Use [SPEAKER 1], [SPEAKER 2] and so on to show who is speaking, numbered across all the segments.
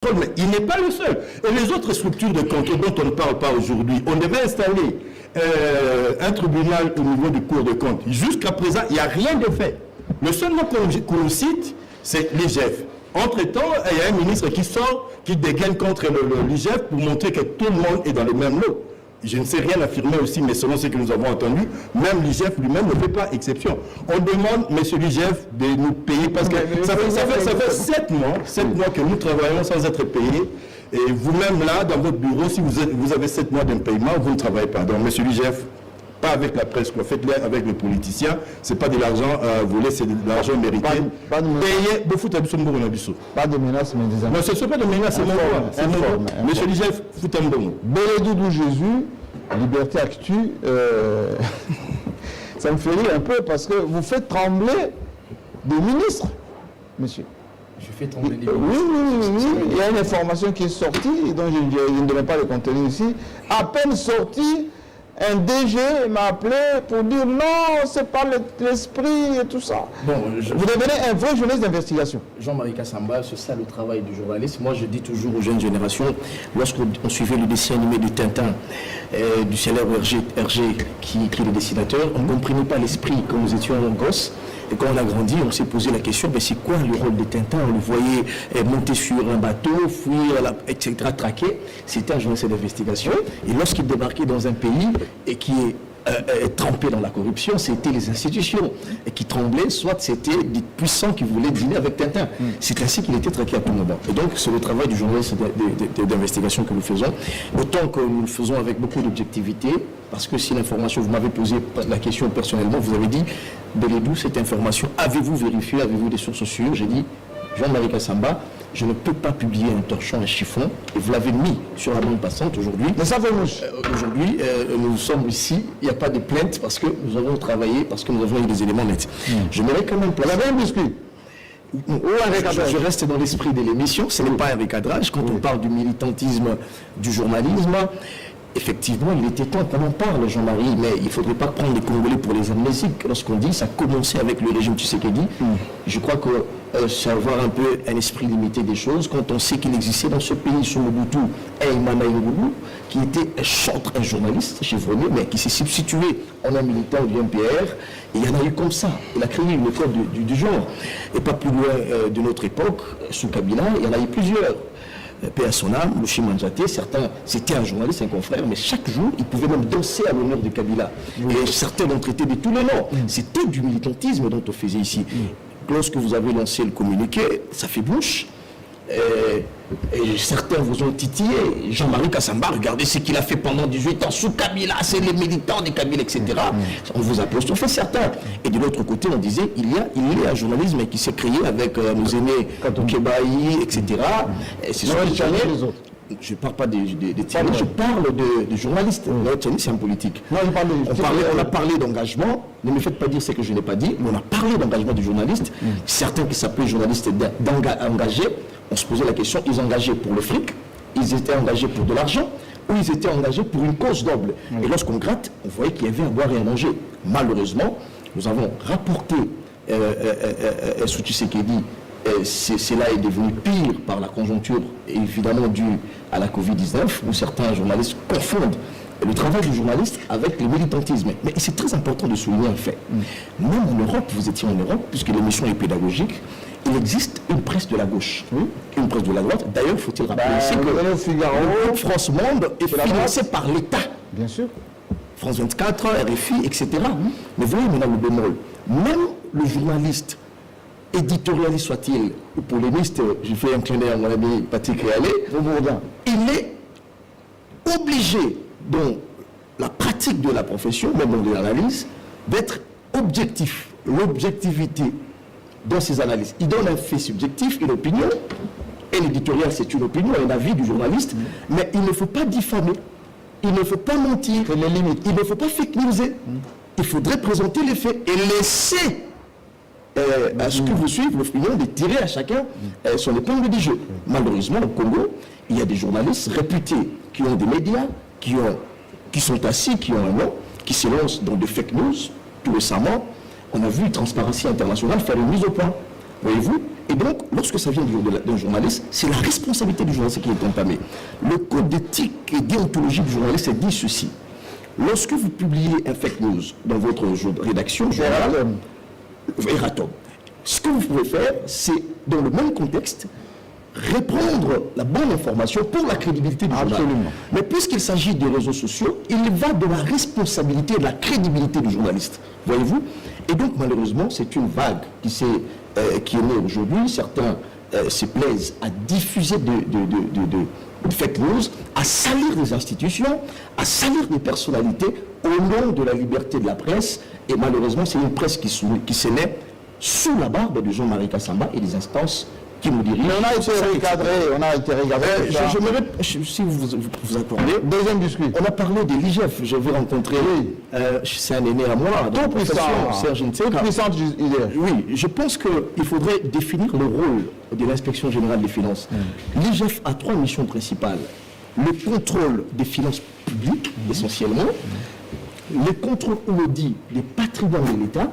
[SPEAKER 1] Mais il n'est pas le seul. Et les autres structures de contrôle dont on ne parle pas aujourd'hui, on devait installer un tribunal au niveau du Cour de compte. Jusqu'à présent, il n'y a rien de fait. Le seul nom qu'on cite, c'est l'IGF. Entre-temps, il y a un ministre qui sort, qui dégaine contre l'IGF pour montrer que tout le monde est dans les mêmes lots. Je ne sais rien affirmer aussi, mais selon ce que nous avons entendu, même l'IGF lui-même ne fait pas exception. On demande, monsieur l'IGF, de nous payer, parce que ça fait 7 mois que nous travaillons sans être payés. Et vous-même là, dans votre bureau, si vous avez 7 mois d'impayement, vous ne travaillez pas. Donc, monsieur l'IGF, pas avec la presse, faites-le avec les politiciens. Ce n'est pas de l'argent volé, c'est de l'argent mérité. Pas de
[SPEAKER 2] menace, mais des
[SPEAKER 1] non, ce ne sont pas de menaces, c'est mon droit. Monsieur l'IGF, foutez-moi.
[SPEAKER 2] Bélédoudou Jésus, Liberté Actu, ça me fait rire un peu parce que vous faites trembler des ministres, monsieur.
[SPEAKER 3] Je fais trembler les
[SPEAKER 2] ministres. Oui. Il y a une information qui est sortie, dont je ne donne pas le contenu ici, à peine sortie. Un DG m'a appelé pour dire non, c'est pas l'esprit et tout ça. Bon, vous devenez un vrai journaliste d'investigation.
[SPEAKER 3] Jean-Marie Kassamba, c'est ça le travail du journaliste. Moi, je dis toujours aux jeunes générations, lorsqu'on suivait le dessin animé de Tintin, du célèbre Hergé qui est le dessinateur, on ne comprenait pas l'esprit quand nous étions gosses. Et quand on a grandi, on s'est posé la question, c'est quoi le rôle de Tintin? On le voyait monter sur un bateau, fuir, etc., traquer. C'était un journaliste d'investigation. Et lorsqu'il débarquait dans un pays et qui est trempé dans la corruption, c'était les institutions qui tremblaient, soit c'était des puissants qui voulaient dîner avec Tintin. C'est ainsi qu'il était traqué à tout moment. Et donc, c'est le travail du journaliste d'investigation que nous faisons. Autant que nous le faisons avec beaucoup d'objectivité, parce que si l'information, vous m'avez posé la question personnellement, vous avez dit, Bélédou, cette information, avez-vous vérifié, avez-vous des sources sûres? J'ai dit, Jean-Marie Kassamba, je ne peux pas publier un torchon, un chiffon, et vous l'avez mis sur la bande passante aujourd'hui.
[SPEAKER 2] Mais ça fait mouche.
[SPEAKER 3] Aujourd'hui, nous sommes ici, il n'y a pas de plainte parce que nous avons travaillé, parce que nous avons eu des éléments nets. Je n'aurais quand même placer.
[SPEAKER 2] Vous avez un biscuit?
[SPEAKER 3] Je reste dans l'esprit de l'émission, ce n'est pas un recadrage. Quand on parle du militantisme, du journalisme, effectivement, il était temps qu'on en parle, Jean-Marie, mais il ne faudrait pas prendre les Congolais pour les amnésiques. Lorsqu'on dit ça a commencé avec le régime Tshisekedi, je crois que c'est avoir un peu un esprit limité des choses. Quand on sait qu'il existait dans ce pays, sous Mobutu, Eymana Ngoulou, qui était un chantre, un journaliste chevronné, mais qui s'est substitué en un militant du MPR, et il y en a eu comme ça. Il a créé une école du genre. Et pas plus loin de notre époque, sous Kabila, il y en a eu plusieurs. Paix à son âme, Mouchi Manjaté, certains, c'était un journaliste, un confrère, mais chaque jour, il pouvait même danser à l'honneur de Kabila. Et certains l'ont traité de tous les noms. C'était du militantisme dont on faisait ici. Lorsque vous avez lancé le communiqué, ça fait bouche. Et certains vous ont titillé. Jean-Marie Kassamba, regardez ce qu'il a fait pendant 18 ans sous Kabila, c'est les militants de Kabila, etc. On vous apostrophait certains. Et de l'autre côté, on disait, il y a un journalisme qui s'est créé avec nos aînés, Kebaï, etc. Et c'est les autres. Je ne parle pas des Tianais, je parle de journalistes. C'est un politique.
[SPEAKER 2] Non,
[SPEAKER 3] on a parlé d'engagement. Ne me faites pas dire ce que je n'ai pas dit, mais on a parlé d'engagement des journalistes. Certains qui s'appelaient journalistes engagés, on se posait la question, ils engageaient pour le fric, ils étaient engagés pour de l'argent, ou ils étaient engagés pour une cause noble. Et lorsqu'on gratte, on voyait qu'il y avait à boire et à manger. Malheureusement, nous avons rapporté sous Tshisekedi. Cela est devenu pire par la conjoncture, évidemment due à la Covid-19, où certains journalistes confondent le travail du journaliste avec le militantisme. Mais c'est très important de souligner un fait. Même en Europe, vous étiez en Europe, puisque l'émission est pédagogique, il existe une presse de la gauche, une presse de la droite. D'ailleurs, faut-il rappeler ici que le groupe France Monde est financé par l'État.
[SPEAKER 2] Bien sûr.
[SPEAKER 3] France 24, RFI, etc. Mais voyez maintenant le bémol. Même le journaliste, éditorialiste soit-il, ou polémiste, je fais un clin d'œil à mon ami Patrick Réalé, il est obligé, dans la pratique de la profession, même dans l'analyse, d'être objectif. L'objectivité dans ses analyses. Il donne un fait subjectif, une opinion, et l'éditorial c'est une opinion, un avis du journaliste, mais il ne faut pas diffamer, il ne faut pas mentir, il ne faut pas fake newser. Il faudrait présenter les faits et laisser à ce que vous suivez l'opinion de tirer à chacun son épingle du jeu. Malheureusement, au Congo, il y a des journalistes réputés qui ont des médias, qui sont assis, qui ont un nom, qui se lancent dans des fake news. Tout récemment, on a vu Transparency International faire une mise au point. Voyez-vous? Et donc, lorsque ça vient d'un journaliste, c'est la responsabilité du journaliste qui est entamée. Le code d'éthique et déontologie du journaliste dit ceci. Lorsque vous publiez un fake news dans votre rédaction, Eratom, ce que vous pouvez faire, c'est, dans le même contexte, répondre la bonne information pour la crédibilité du journal. Mais puisqu'il s'agit des réseaux sociaux, il va de la responsabilité et de la crédibilité du journaliste. Voyez-vous? Et donc, malheureusement, c'est une vague qui est née aujourd'hui. Certains se plaisent à diffuser de fake news, à salir des institutions, à salir des personnalités au nom de la liberté de la presse. Et malheureusement, c'est une presse qui s'est née sous la barbe de Jean-Marie Kassamba et des instances qui nous dirigent.
[SPEAKER 2] Mais on a été recadré,
[SPEAKER 3] J'aimerais, si vous accordez,
[SPEAKER 2] deuxième discussion.
[SPEAKER 3] On a parlé de l'IGF. Je vais rencontrer, c'est un aîné à moi,
[SPEAKER 2] tout puissant,
[SPEAKER 3] Serge Nteka.
[SPEAKER 2] toute puissante idée.
[SPEAKER 3] Oui, je pense qu'il faudrait définir le rôle de l'inspection générale des finances. L'IGF a 3 missions principales. Le contrôle des finances publiques, essentiellement. Le contrôle ou l'audit des patrimoines de l'État,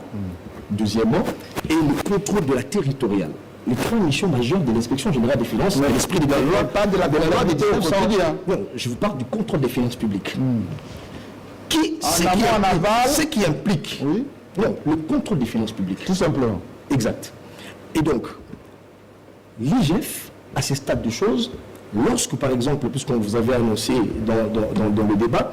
[SPEAKER 3] deuxièmement. Et le contrôle de la territoriale. Les 3 missions majeures de l'inspection générale des finances, mais l'esprit de la loi,
[SPEAKER 2] pas de la loi des
[SPEAKER 3] non, je vous parle du contrôle des finances publiques. Ce qui implique non, le contrôle des finances publiques.
[SPEAKER 2] Tout simplement.
[SPEAKER 3] Exact. Et donc, l'IGF, à ce stade de choses, lorsque, par exemple, puisqu'on vous avait annoncé dans le débat,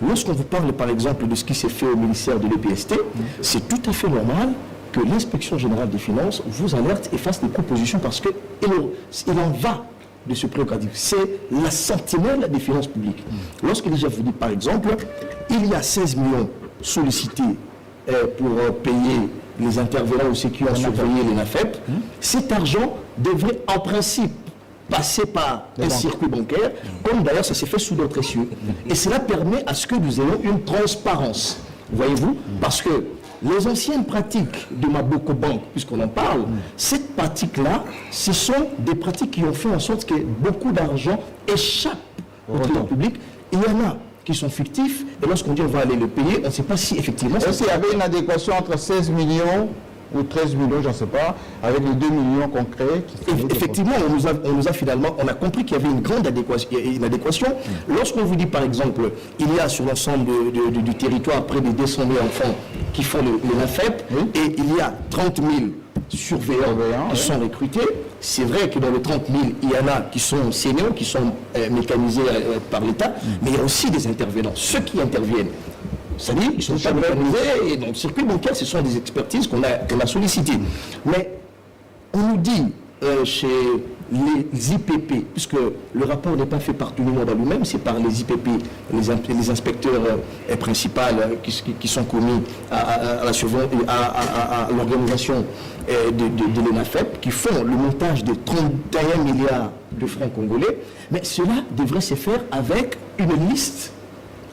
[SPEAKER 3] lorsqu'on vous parle, par exemple, de ce qui s'est fait au ministère de l'EPST, c'est tout à fait normal que l'inspection générale des finances vous alerte et fasse des propositions parce qu'il en va de ce prérogative. C'est la sentinelle des finances publiques. Lorsque l'IGF vous dit, par exemple, il y a 16 millions sollicités pour payer les intervenants ou ceux qui ont surveillé les NAFEP, cet argent devrait en principe passer par un circuit bancaire, comme d'ailleurs ça s'est fait sous d'autres cieux. Et cela permet à ce que nous ayons une transparence. Voyez-vous? Parce que les anciennes pratiques de Maboko Bank, puisqu'on en parle, cette pratique-là, ce sont des pratiques qui ont fait en sorte que beaucoup d'argent échappe au trésor public. Il y en a qui sont fictifs, et lorsqu'on dit on va aller le payer, on ne sait pas si effectivement...
[SPEAKER 2] Est-ce qu'il y avait une adéquation entre 16 millions ou 13 millions, je ne sais pas, avec les 2 millions concrets
[SPEAKER 3] effectivement, on a compris qu'il y avait une grande adéquation. Lorsqu'on vous dit, par exemple, il y a sur l'ensemble du territoire près de 200 000 enfants qui font le NAFEP, et il y a 30 000 surveillants qui sont recrutés. C'est vrai que dans les 30 000, il y en a qui sont seniors, qui sont mécanisés par l'État, mais il y a aussi des intervenants. Ceux qui interviennent, c'est-à-dire ils ne sont pas mécanisés, et dans le circuit bancaire, ce sont des expertises qu'on a sollicitées. Mais on nous dit chez les IPP, puisque le rapport n'est pas fait par tout le monde en lui-même, c'est par les IPP, les inspecteurs principaux qui sont commis à l'organisation de l'ENAFEP, qui font le montage de 31 milliards de francs congolais, mais cela devrait se faire avec une liste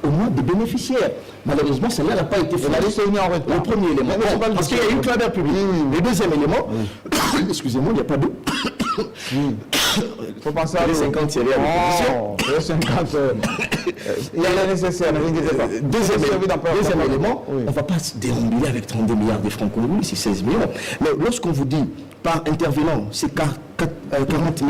[SPEAKER 3] au moins des bénéficiaires. Malheureusement, celle-là n'a pas été faite. Le premier élément, parce qu'il y a eu clameur publique. Le deuxième élément, excusez-moi, il n'y a pas d'eau.
[SPEAKER 2] Il faut penser à
[SPEAKER 3] les 50, c'est rien.
[SPEAKER 2] Les 50, il y a le nécessaire, ne vous inquiétez pas.
[SPEAKER 3] Deuxième élément, on ne va pas se dérambuler avec 32 milliards de francs congolais, c'est 16 millions. Mais lorsqu'on vous dit, par intervenant, c'est 40 000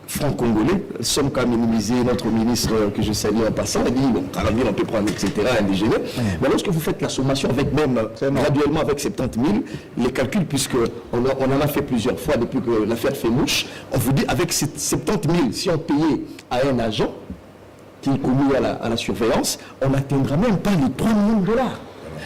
[SPEAKER 3] francs congolais, somme qu'a minimisé notre ministre que je salue en passant, il dit, bon, 40 000 on peut prendre, etc., indigéné. Mais lorsque vous faites la sommation avec même, graduellement avec 70 000, les calculs, puisqu'on en a fait plusieurs fois depuis que l'affaire fait mouche, on vous dit, avec 70 000, si on payait à un agent qui est commis à la surveillance, on n'atteindra même pas les 3 millions de dollars.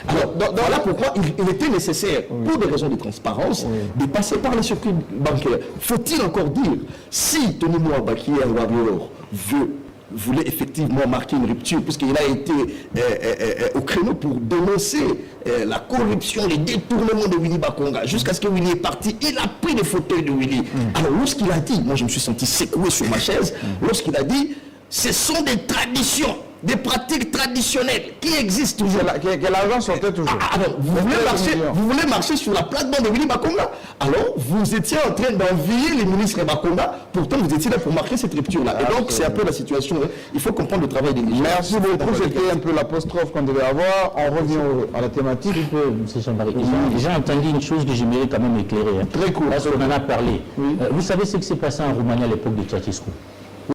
[SPEAKER 3] Alors, voilà pourquoi il était nécessaire, pour des raisons de transparence, de passer par le circuit bancaire. Faut-il encore dire, si Tony Mwamba, qui est un warrior, voulait effectivement marquer une rupture, puisqu'il a été au créneau pour dénoncer la corruption, les détournements de Willy Bakonga, jusqu'à ce que Willy est parti, il a pris les fauteuils de Willy. Alors, lorsqu'il a dit, moi je me suis senti secoué sur ma chaise, lorsqu'il a dit, ce sont des traditions des pratiques traditionnelles qui existent toujours.
[SPEAKER 2] Que l'argent sortait toujours.
[SPEAKER 3] Alors, vous voulez marcher sur la plate-bande de Willy Makonga. Alors, vous étiez en train d'envier les ministres Makonga, pourtant vous étiez là pour marquer cette rupture-là. Et donc, c'est un peu la situation. Hein. Il faut comprendre le travail des ministres.
[SPEAKER 2] Merci beaucoup, c'était un peu l'apostrophe qu'on devait avoir. On revient à la thématique.
[SPEAKER 4] M. Jean-Marie, j'ai entendu une chose que j'aimerais quand même éclairer. Hein.
[SPEAKER 2] Très court.
[SPEAKER 4] Parce qu'on en a parlé. Vous savez ce qui s'est passé en Roumanie à l'époque de Ceausescu.